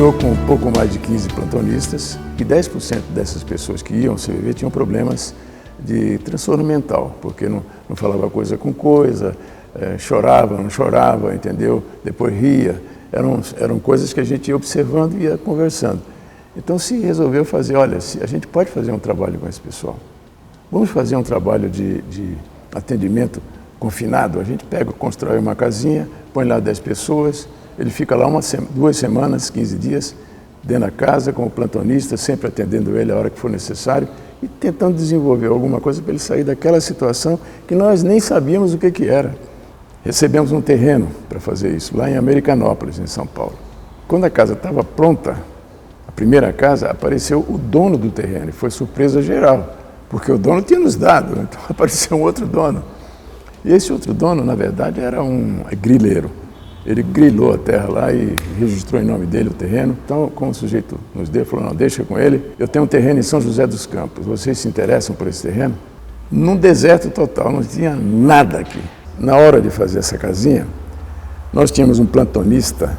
iniciou com um pouco mais de 15 plantonistas e 10% dessas pessoas que iam se viver tinham problemas de transtorno mental, porque não falava coisa com coisa, chorava, não chorava, entendeu? Depois ria. Eram coisas que a gente ia observando e ia conversando. Então se resolveu fazer, olha, a gente pode fazer um trabalho com esse pessoal. Vamos fazer um trabalho de atendimento confinado. A gente constrói uma casinha, põe lá 10 pessoas, ele fica lá 2 semanas, 15 dias, dentro da casa, como plantonista, sempre atendendo ele a hora que for necessário e tentando desenvolver alguma coisa para ele sair daquela situação que nós nem sabíamos o que era. Recebemos um terreno para fazer isso, lá em Americanópolis, em São Paulo. Quando a casa estava pronta, a primeira casa, apareceu o dono do terreno, e foi surpresa geral, porque o dono tinha nos dado, então apareceu um outro dono. E esse outro dono, na verdade, era um grileiro. Ele grilou a terra lá e registrou em nome dele o terreno. Então, como o sujeito nos deu, falou, não, deixa com ele. Eu tenho um terreno em São José dos Campos, vocês se interessam por esse terreno? Num deserto total, não tinha nada aqui. Na hora de fazer essa casinha, nós tínhamos um plantonista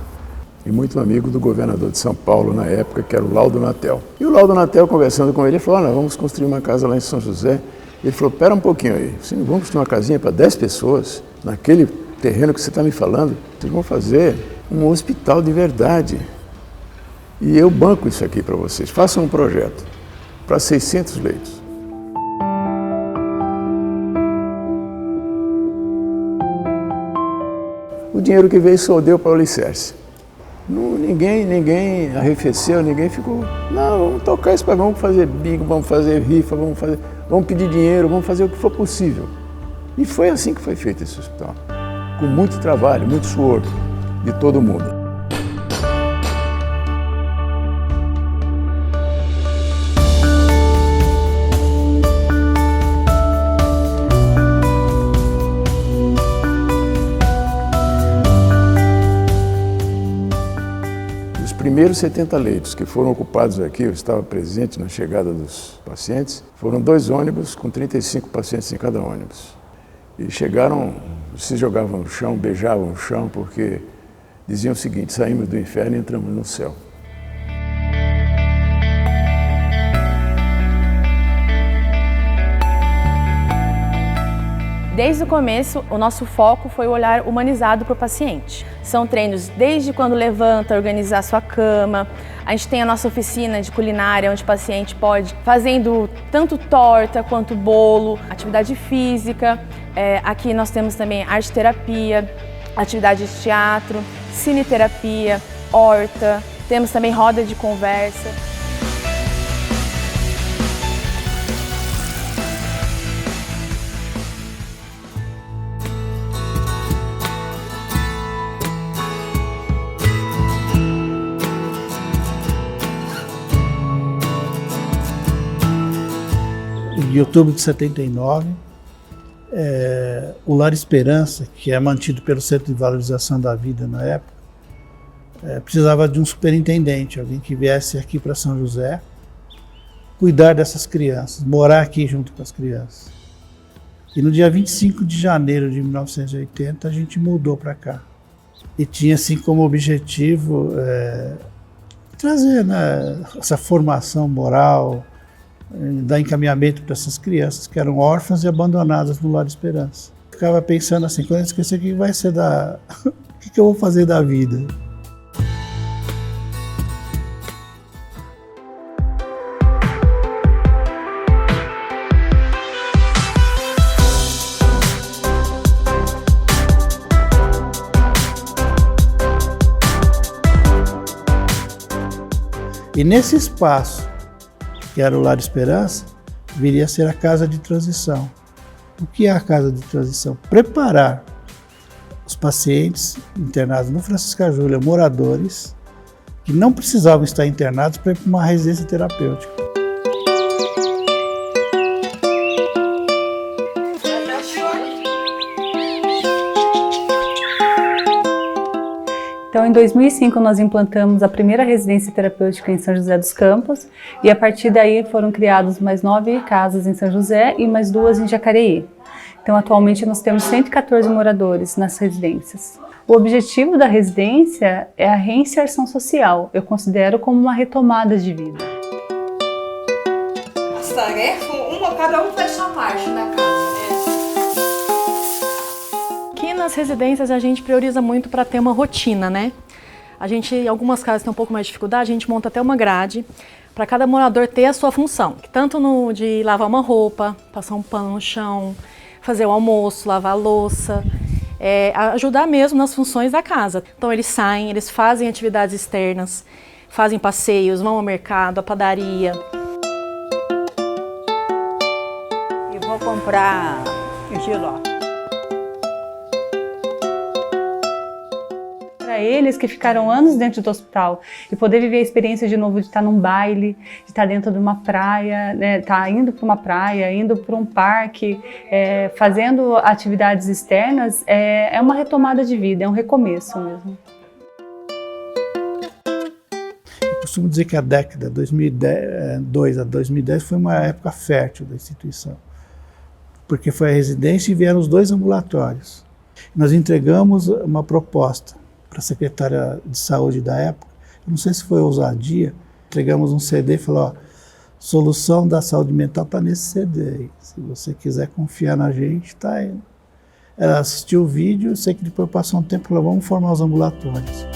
e muito amigo do governador de São Paulo na época, que era o Laudo Natel. E o Laudo Natel, conversando com ele, falou, nós vamos construir uma casa lá em São José. Ele falou, espera um pouquinho aí, vamos construir uma casinha para 10 pessoas, naquele terreno que você está me falando, vocês vão fazer um hospital de verdade. E eu banco isso aqui para vocês, façam um projeto para 600 leitos. O dinheiro que veio só deu para o alicerce. Ninguém arrefeceu, ninguém ficou, não, vamos tocar isso, vamos fazer bingo, vamos fazer rifa, vamos pedir dinheiro, vamos fazer o que for possível. E foi assim que foi feito esse hospital, com muito trabalho, muito suor de todo mundo. Os primeiros 70 leitos que foram ocupados aqui, eu estava presente na chegada dos pacientes, foram 2 ônibus com 35 pacientes em cada ônibus. E chegaram, se jogavam no chão, beijavam o chão, porque diziam o seguinte, saímos do inferno e entramos no céu. Desde o começo, o nosso foco foi o olhar humanizado para o paciente. São treinos desde quando levanta, organizar a sua cama. A gente tem a nossa oficina de culinária, onde o paciente pode fazendo tanto torta quanto bolo, atividade física. Aqui nós temos também arte-terapia, atividade de teatro, cineterapia, horta. Temos também roda de conversa. Em outubro de 79, o Lar Esperança, que é mantido pelo Centro de Valorização da Vida na época, precisava de um superintendente, alguém que viesse aqui para São José, cuidar dessas crianças, morar aqui junto com as crianças. E no dia 25 de janeiro de 1980, a gente mudou para cá. E tinha assim como objetivo trazer, né, essa formação moral, dar encaminhamento para essas crianças que eram órfãs e abandonadas no Lar Esperança. Ficava pensando assim, quando eu esquecer o que vai ser o que eu vou fazer da vida? E nesse espaço, que era o Lar Esperança, viria a ser a casa de transição. O que é a casa de transição? Preparar os pacientes internados no Francisca Júlia, moradores, que não precisavam estar internados para ir para uma residência terapêutica. Então, em 2005, nós implantamos a primeira residência terapêutica em São José dos Campos e, a partir daí, foram criadas mais 9 casas em São José e mais 2 em Jacareí. Então, atualmente, nós temos 114 moradores nas residências. O objetivo da residência é a reinserção social. Eu considero como uma retomada de vida. As tarefas, cada um faz sua parte na casa. Aqui nas residências a gente prioriza muito para ter uma rotina, né? A gente, em algumas casas tem um pouco mais de dificuldade, a gente monta até uma grade para cada morador ter a sua função. Tanto no de lavar uma roupa, passar um pano no chão, fazer o almoço, lavar a louça, ajudar mesmo nas funções da casa. Então eles saem, eles fazem atividades externas, fazem passeios, vão ao mercado, à padaria. Eu vou comprar giló. Para eles que ficaram anos dentro do hospital e poder viver a experiência de novo de estar num baile, de estar dentro de uma praia, né, estar indo para uma praia, indo para um parque, fazendo atividades externas, é uma retomada de vida, é um recomeço mesmo. Eu costumo dizer que a década 2002 a 2010 foi uma época fértil da instituição, porque foi a residência e vieram os 2 ambulatórios. Nós entregamos uma proposta para a secretária de saúde da época, eu não sei se foi ousadia, entregamos um CD e falou, ó, solução da saúde mental está nesse CD, se você quiser confiar na gente, está aí. Ela assistiu o vídeo, eu sei que depois passou um tempo, falou, vamos formar os ambulatórios.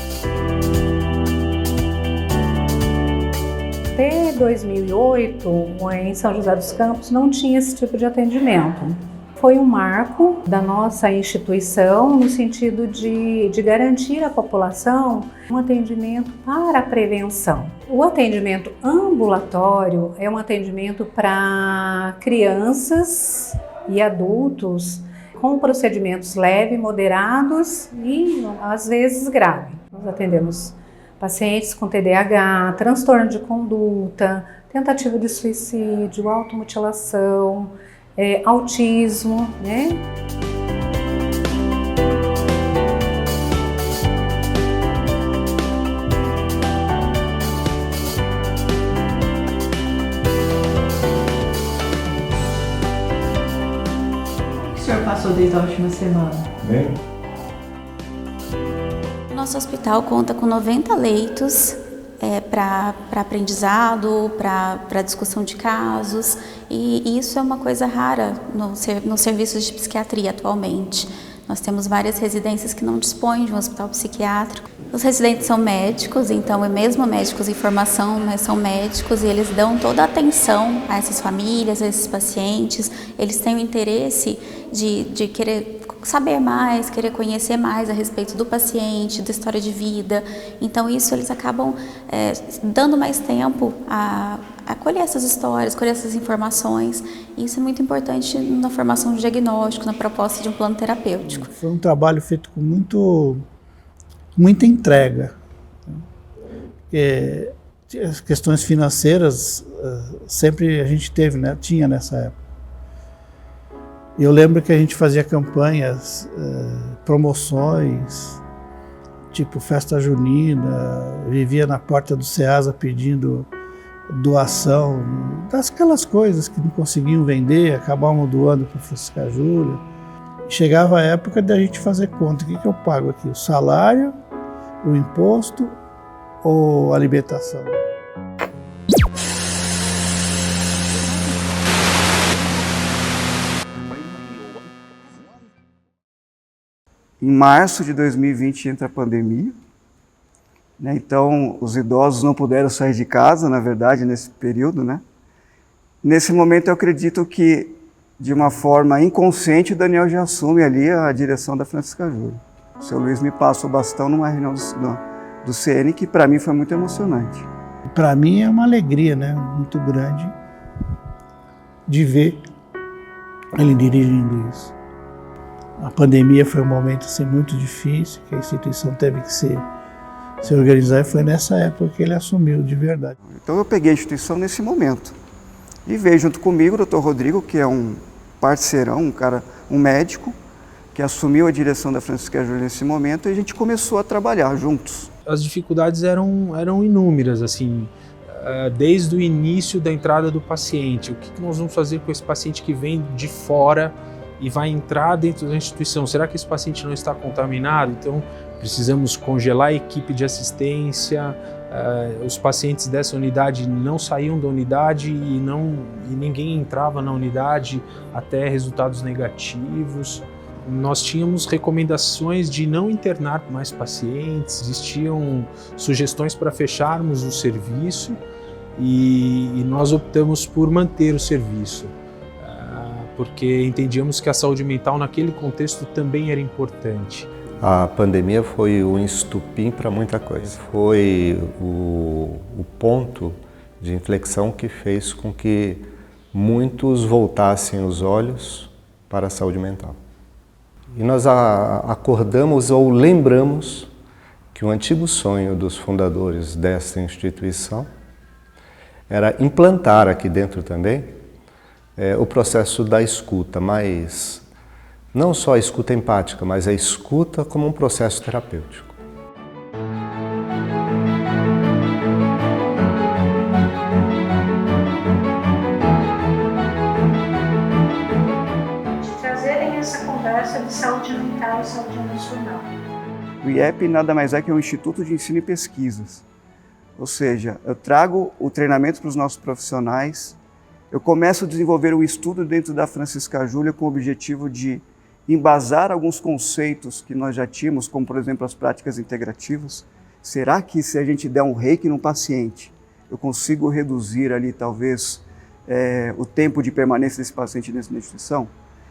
Até 2008, em São José dos Campos, não tinha esse tipo de atendimento. Foi um marco da nossa instituição no sentido de garantir à população um atendimento para a prevenção. O atendimento ambulatório é um atendimento para crianças e adultos com procedimentos leves, moderados e, às vezes, graves. Nós atendemos pacientes com TDAH, transtorno de conduta, tentativa de suicídio, automutilação, autismo, né? O que o senhor passou desde a última semana? Bem, Nosso hospital conta com 90 leitos para aprendizado, para discussão de casos, e isso é uma coisa rara nos serviços de psiquiatria atualmente. Nós temos várias residências que não dispõem de um hospital psiquiátrico. Os residentes são médicos, então é mesmo médicos em formação, mas são médicos e eles dão toda a atenção a essas famílias, a esses pacientes. Eles têm o interesse de querer saber mais, querer conhecer mais a respeito do paciente, da história de vida. Então isso eles acabam dando mais tempo a colher essas histórias, colher essas informações. E isso é muito importante na formação de diagnóstico, na proposta de um plano terapêutico. Foi um trabalho feito com muita entrega. As questões financeiras sempre a gente teve, né? Tinha nessa época. Eu lembro que a gente fazia campanhas, promoções, tipo festa junina, vivia na porta do Ceasa pedindo doação, daquelas coisas que não conseguiam vender, acabavam doando para Francisca Júlia. Chegava a época da gente fazer conta, o que eu pago aqui? O salário, o imposto ou a alimentação? Em março de 2020 entra a pandemia, né? Então os idosos não puderam sair de casa, na verdade, nesse período, né? Nesse momento eu acredito que, de uma forma inconsciente, o Daniel já assume ali a direção da Francisca Júlia. O seu Luiz me passa o bastão numa reunião do CN, que para mim foi muito emocionante. Para mim é uma alegria, né? Muito grande de ver ele dirigindo isso. A pandemia foi um momento assim, muito difícil, que a instituição teve que se organizar, e foi nessa época que ele assumiu de verdade. Então eu peguei a instituição nesse momento e veio junto comigo o Dr. Rodrigo, que é um parceirão, um médico, que assumiu a direção da Francisca Júlia nesse momento, e a gente começou a trabalhar juntos. As dificuldades eram inúmeras, assim, desde o início da entrada do paciente. O que nós vamos fazer com esse paciente que vem de fora e vai entrar dentro da instituição. Será que esse paciente não está contaminado? Então, precisamos congelar a equipe de assistência, os pacientes dessa unidade não saíam da unidade e ninguém entrava na unidade até resultados negativos. Nós tínhamos recomendações de não internar mais pacientes, existiam sugestões para fecharmos o serviço e nós optamos por manter o serviço, porque entendíamos que a saúde mental naquele contexto também era importante. A pandemia foi o estupim para muita coisa. Foi o ponto de inflexão que fez com que muitos voltassem os olhos para a saúde mental. E nós acordamos ou lembramos que o antigo sonho dos fundadores dessa instituição era implantar aqui dentro também o processo da escuta, mas não só a escuta empática, mas a escuta como um processo terapêutico. Trazerem essa conversa de saúde mental e saúde emocional. O IEP nada mais é que um Instituto de Ensino e Pesquisas. Ou seja, eu trago o treinamento para os nossos profissionais, eu começo a desenvolver o estudo dentro da Francisca Júlia com o objetivo de embasar alguns conceitos que nós já tínhamos, como por exemplo as práticas integrativas. Será que se a gente der um reiki no paciente, eu consigo reduzir ali talvez o tempo de permanência desse paciente nessa instituição?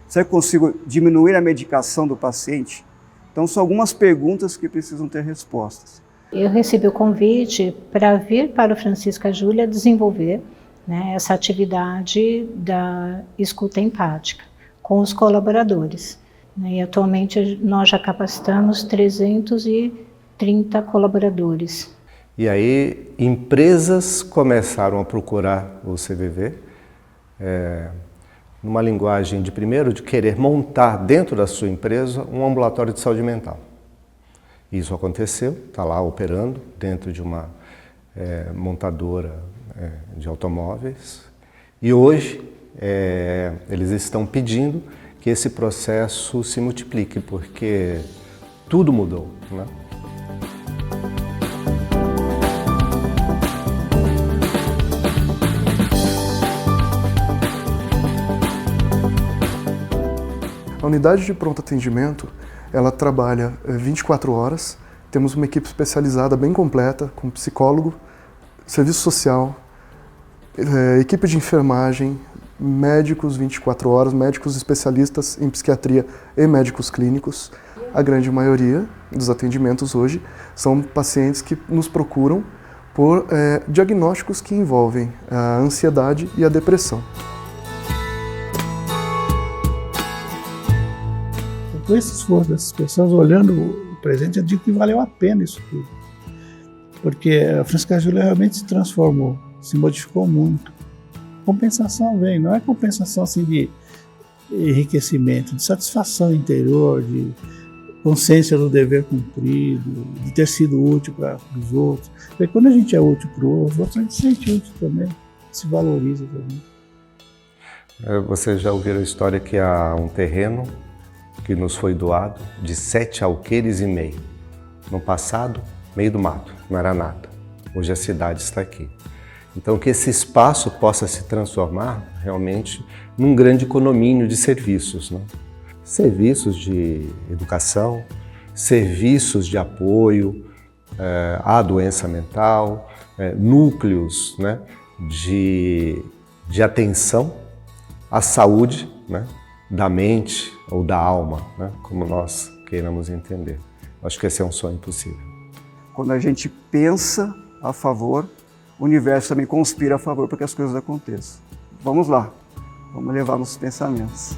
Será que eu consigo diminuir a medicação do paciente? Então são algumas perguntas que precisam ter respostas. Eu recebi o convite para vir para o Francisca Júlia desenvolver, essa atividade da escuta empática com os colaboradores. E atualmente nós já capacitamos 330 colaboradores. E aí empresas começaram a procurar o CVV numa linguagem de querer montar dentro da sua empresa um ambulatório de saúde mental. Isso aconteceu, está lá operando dentro de uma montadora de automóveis e hoje eles estão pedindo que esse processo se multiplique, porque tudo mudou, né? A unidade de pronto atendimento, ela trabalha 24 horas, temos uma equipe especializada bem completa, com psicólogo, serviço social, equipe de enfermagem, médicos 24 horas, médicos especialistas em psiquiatria e médicos clínicos. A grande maioria dos atendimentos hoje são pacientes que nos procuram por diagnósticos que envolvem a ansiedade e a depressão. Com esse esforço dessas pessoas, olhando o presente, eu digo que valeu a pena isso tudo. Porque a Francisca Júlia realmente se transformou, se modificou muito. Compensação vem, não é compensação assim de enriquecimento, de satisfação interior, de consciência do dever cumprido, de ter sido útil para os outros. Porque quando a gente é útil para os outros, a gente se sente útil também, se valoriza também. Vocês já ouviram a história que há um terreno que nos foi doado de 7 alqueires e meio. No passado, meio do mato, não era nada. Hoje a cidade está aqui. Então que esse espaço possa se transformar realmente num grande condomínio de serviços, né? Serviços de educação, serviços de apoio à doença mental, núcleos, né, de atenção à saúde, né, da mente ou da alma, né, como nós queiramos entender. Acho que esse é um sonho possível. Quando a gente pensa a favor, o universo também conspira a favor para que as coisas aconteçam. Vamos lá, vamos levar nossos pensamentos.